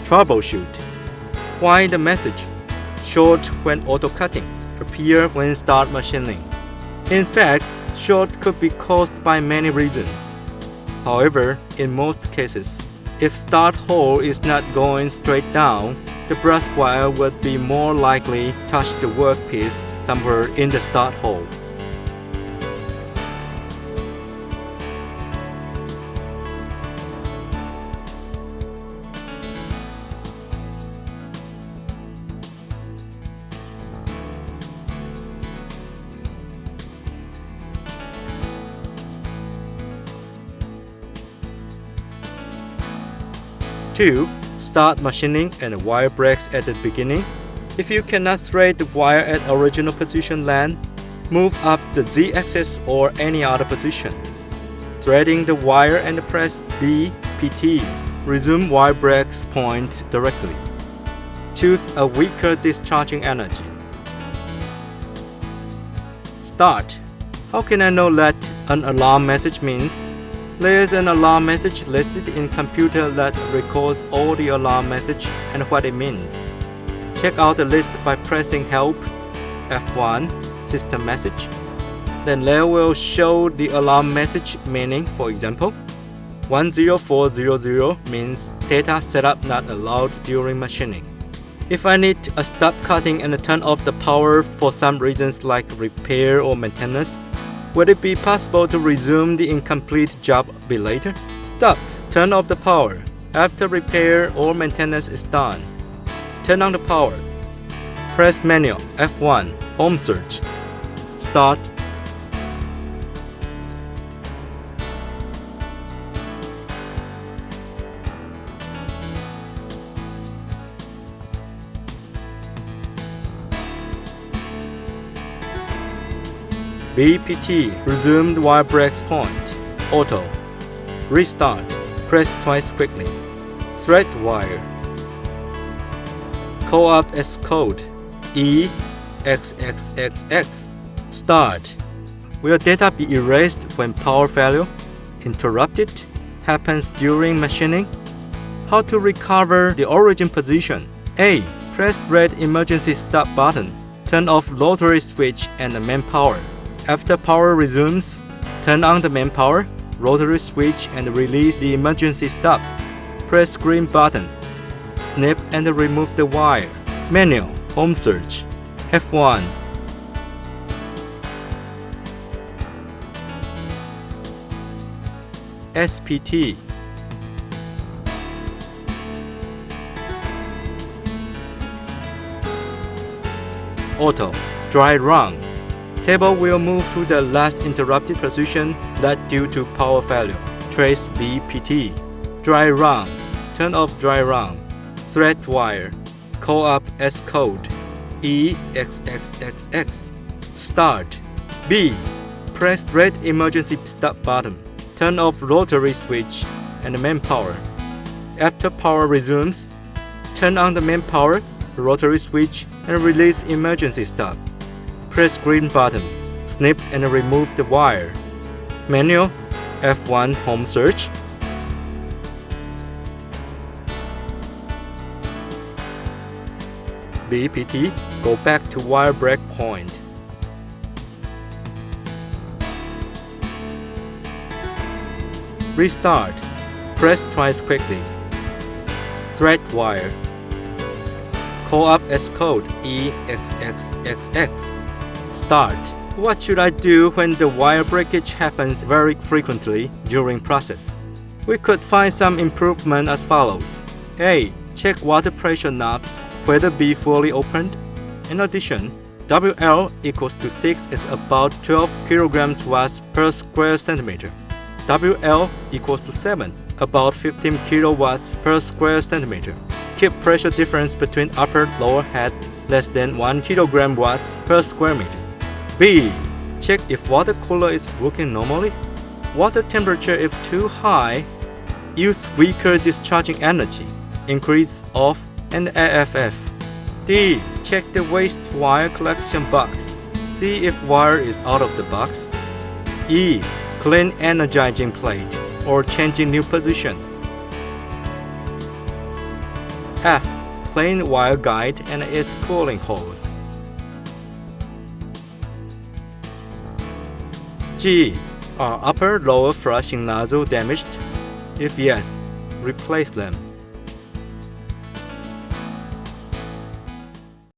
Trouble Shoot. Why the message? Short when auto-cutting. Appear when start machining. In fact, short could be caused by many reasons. However, in most cases, if start hole is not going straight down, the brush wire would be more likely touch the workpiece somewhere in the start hole. Two, start machining and the wire breaks at the beginning. If you cannot thread the wire at original position length, move up the Z-axis or any other position. Threading the wire and press BPT. Resume wire breaks point directly. Choose a weaker discharging energy. Start. How can I know that an alarm message means? There is an alarm message listed in computer that records all the alarm message and what it means. Check out the list by pressing Help, F1, System Message. Then there will show the alarm message meaning. For example, 10400 means data setup not allowed during machining. If I need to stop cutting and turn off the power for some reasons like repair or maintenance, would it be possible to resume the incomplete job a bit later? Stop. Turn off the power. After repair or maintenance is done, turn on the power. Press manual F1, home search. Start. BPT, resume the wire breaks point. Auto. Restart. Press twice quickly. Thread wire. Call up as code EXXXX. Start. Will data be erased when power failure, interrupted, happens during machining? How to recover the origin position? A. Press red emergency stop button. Turn off rotary switch and the main power. After power resumes, turn on the main power, rotary switch and release the emergency stop. Press green button. Snip and remove the wire. Manual, home search. F1. SPT. Auto, dry run. Table will move to the last interrupted position that due to power failure. Trace BPT. Dry run. Turn off dry run. Thread wire. Call up as code EXXXX. Start. B. Press red emergency stop button. Turn off rotary switch and main power. After power resumes, turn on the main power, rotary switch and release emergency stop. Press green button, snip and remove the wire. Manual, F1 home search. BPT, go back to wire break point. Restart, press twice quickly. Thread wire. Call up as code EXXXX. Start. What should I do when the wire breakage happens very frequently during process? We could find some improvement as follows. A. Check water pressure knobs whether be fully opened. In addition, WL equals to 6 is about 12 kilograms watts per square centimeter. WL equals to 7, about 15 kilowatts per square centimeter. Keep pressure difference between upper-lower head less than 1 kilogram watts per square meter. B. Check if water cooler is working normally. Water temperature if too high, use weaker discharging energy, increase off and AFF. D. Check the waste wire collection box. See if wire is out of the box. E. Clean energizing plate or changing new position. F. Plain wire guide and its cooling hose. G. Are upper-lower flushing nozzle damaged? If yes, replace them.